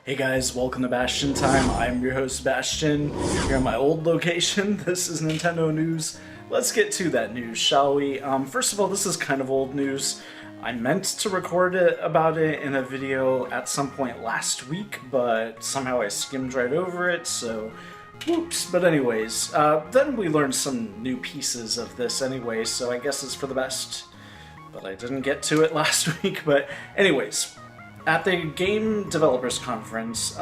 Hey guys, welcome to Bastion Time. I'm your host Bastion, here at my old location. This is Nintendo news. Let's get to that news, shall we? First of all, this is kind of old news. I meant to record about it in a video at some point last week, but somehow I skimmed right over it, so whoops. But anyways, then we learned some new pieces of this anyway, so I guess it's for the best. But I didn't get to it last week, but anyways. At the Game Developers Conference,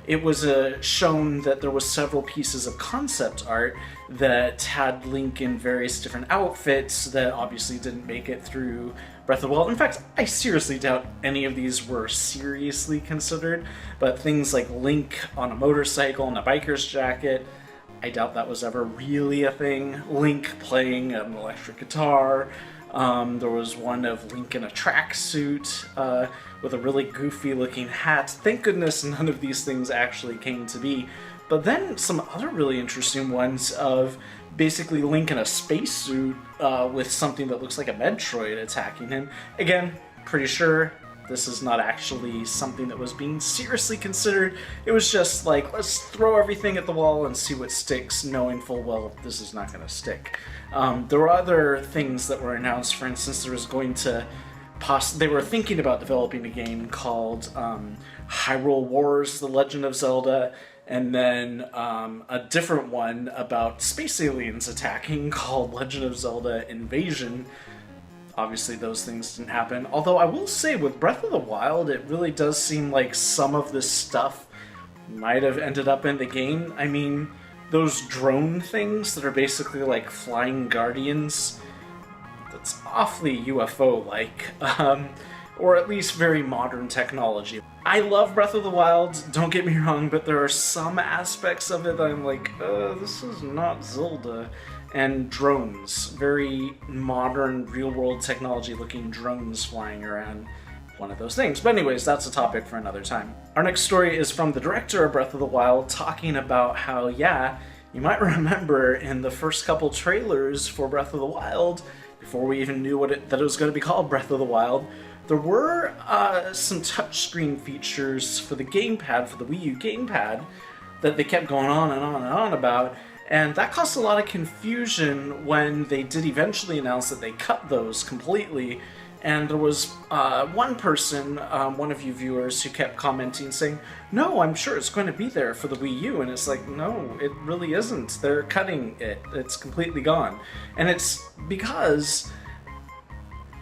it was shown that there was several pieces of concept art that had Link in various different outfits that obviously didn't make it through Breath of the Wild. In fact, I seriously doubt any of these were seriously considered, but things like Link on a motorcycle and a biker's jacket, I doubt that was ever really a thing. Link playing an electric guitar. There was one of Link in a tracksuit with a really goofy looking hat. Thank goodness none of these things actually came to be. But then some other really interesting ones of basically Link in a spacesuit with something that looks like a Metroid attacking him. Again, pretty sure this is not actually something that was being seriously considered. It was just like, let's throw everything at the wall and see what sticks, knowing full well this is not going to stick. There were other things that were announced. For instance, there was going to they were thinking about developing a game called HYRULE Wars: The Legend of Zelda, and then a different one about space aliens attacking called Legend of Zelda Invasion. Obviously those things didn't happen, although I will say with Breath of the Wild it really does seem like some of this stuff might have ended up in the game. I mean, those drone things that are basically like flying guardians, that's awfully UFO-like, or at least very modern technology. I love Breath of the Wild, don't get me wrong, but there are some aspects of it that I'm like, this is not Zelda. And drones, very modern, real-world technology-looking drones flying around, one of those things. But anyways, that's a topic for another time. Our next story is from the director of Breath of the Wild, talking about how, yeah, you might remember in the first couple trailers for Breath of the Wild, before we even knew that it was going to be called Breath of the Wild, there were some touchscreen features for the gamepad, for the Wii U gamepad, that they kept going on and on and on about. And that caused a lot of confusion when they did eventually announce that they cut those completely. And there was one person, one of you viewers, who kept commenting saying, no, I'm sure it's going to be there for the Wii U. And it's like, no, it really isn't. They're cutting it. It's completely gone. And it's because,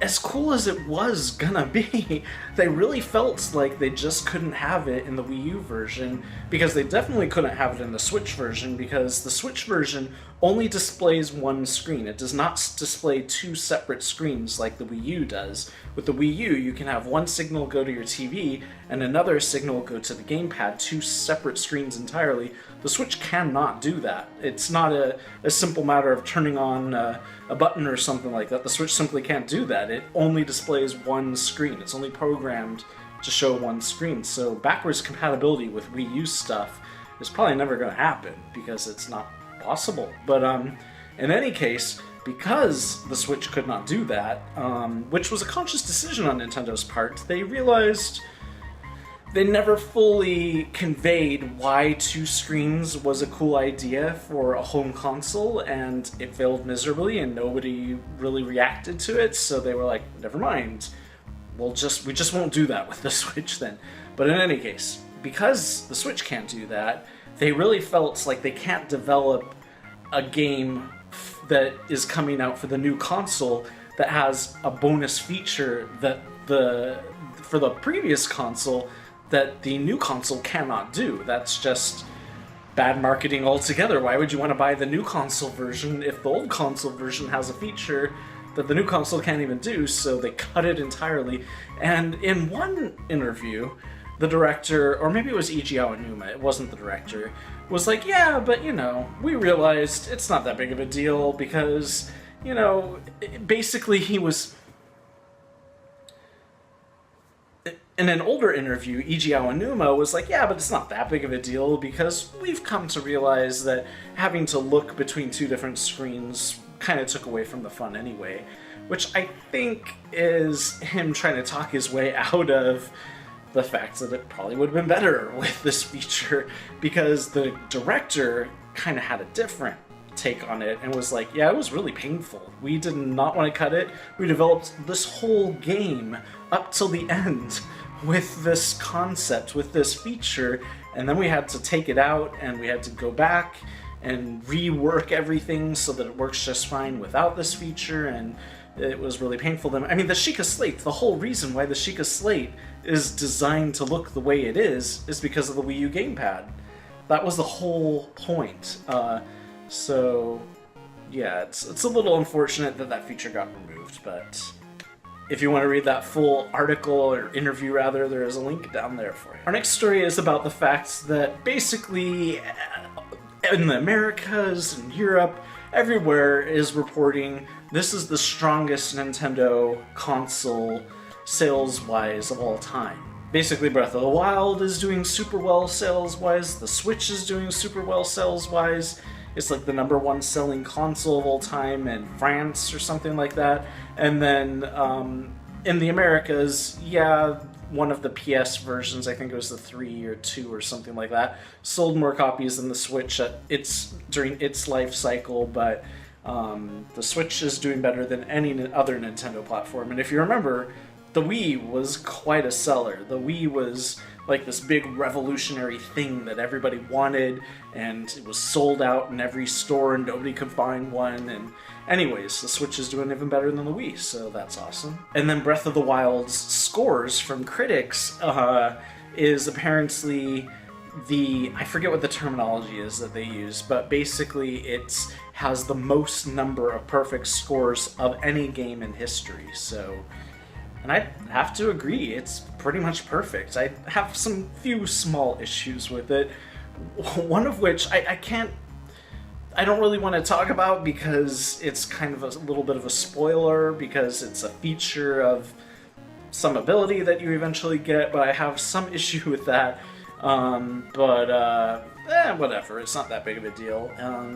as cool as it was gonna be, they really felt like they just couldn't have it in the Wii U version, because they definitely couldn't have it in the Switch version, because the Switch version only displays one screen. It does not display two separate screens like the Wii U does. With the Wii U, you can have one signal go to your TV and another signal go to the gamepad, two separate screens entirely. The Switch cannot do that. It's not a simple matter of turning on a button or something like that. The Switch simply can't do that. It only displays one screen. It's only programmed to show one screen. So backwards compatibility with Wii U stuff is probably never going to happen because it's not possible. But in any case, because the Switch could not do that, which was a conscious decision on Nintendo's part, they realized they never fully conveyed why two screens was a cool idea for a home console, and it failed miserably and nobody really reacted to it, so they were like, never mind, we just won't do that with the Switch then. But in any case, because the Switch can't do that, they really felt like they can't develop a game that is coming out for the new console that has a bonus feature that for the previous console that the new console cannot do. That's just bad marketing altogether. Why would you want to buy the new console version if the old console version has a feature that the new console can't even do? So they cut it entirely. And in one interview, the director, or maybe it was Eiji Aonuma, it wasn't the director, was like, yeah, but you know, we realized it's not that big of a deal because, you know, basically he was... In an older interview, Eiji Aonuma was like, yeah, but it's not that big of a deal because we've come to realize that having to look between two different screens kind of took away from the fun anyway, which I think is him trying to talk his way out of the fact that it probably would have been better with this feature, because the director kind of had a different take on it and was like, yeah, it was really painful. We did not want to cut it. We developed this whole game up till the end with this concept, with this feature, and then we had to take it out and we had to go back and rework everything so that it works just fine without this feature, and it was really painful. I mean, the Sheikah Slate, the whole reason why the Sheikah Slate is designed to look the way it is because of the Wii U gamepad. That was the whole point. So, yeah, it's a little unfortunate that that feature got removed, but if you want to read that full article, or interview rather, there is a link down there for you. Our next story is about the fact that basically in the Americas and Europe, everywhere is reporting this is the strongest Nintendo console sales-wise of all time. Basically, Breath of the Wild is doing super well sales-wise, the Switch is doing super well sales-wise, it's like the #1 selling console of all time in France or something like that. And then in the Americas, yeah, one of the PS versions, I think it was the 3 or 2 or something like that, sold more copies than the Switch during its life cycle, but the Switch is doing better than any other Nintendo platform. And if you remember, the Wii was quite a seller. The Wii was like this big revolutionary thing that everybody wanted, and it was sold out in every store and nobody could find one. And anyways, the Switch is doing even better than the Wii, so that's awesome. And then Breath of the Wild's scores from critics is apparently I forget what the terminology is that they use, but basically it has the most number of perfect scores of any game in history. So, and I have to agree, it's pretty much perfect. I have some few small issues with it, one of which I don't really want to talk about because it's kind of a little bit of a spoiler, because it's a feature of some ability that you eventually get, but I have some issue with that. Whatever, it's not that big of a deal.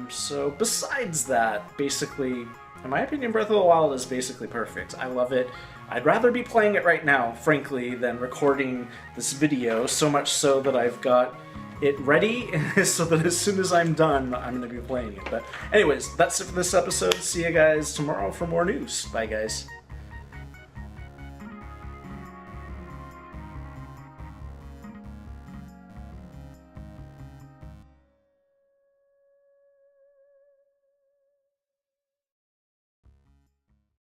So besides that, basically, in my opinion, Breath of the Wild is basically perfect. I love it. I'd rather be playing it right now, frankly, than recording this video, so much so that I've got it ready, so that as soon as I'm done, I'm going to be playing it. But anyways, that's it for this episode. See you guys tomorrow for more news. Bye, guys.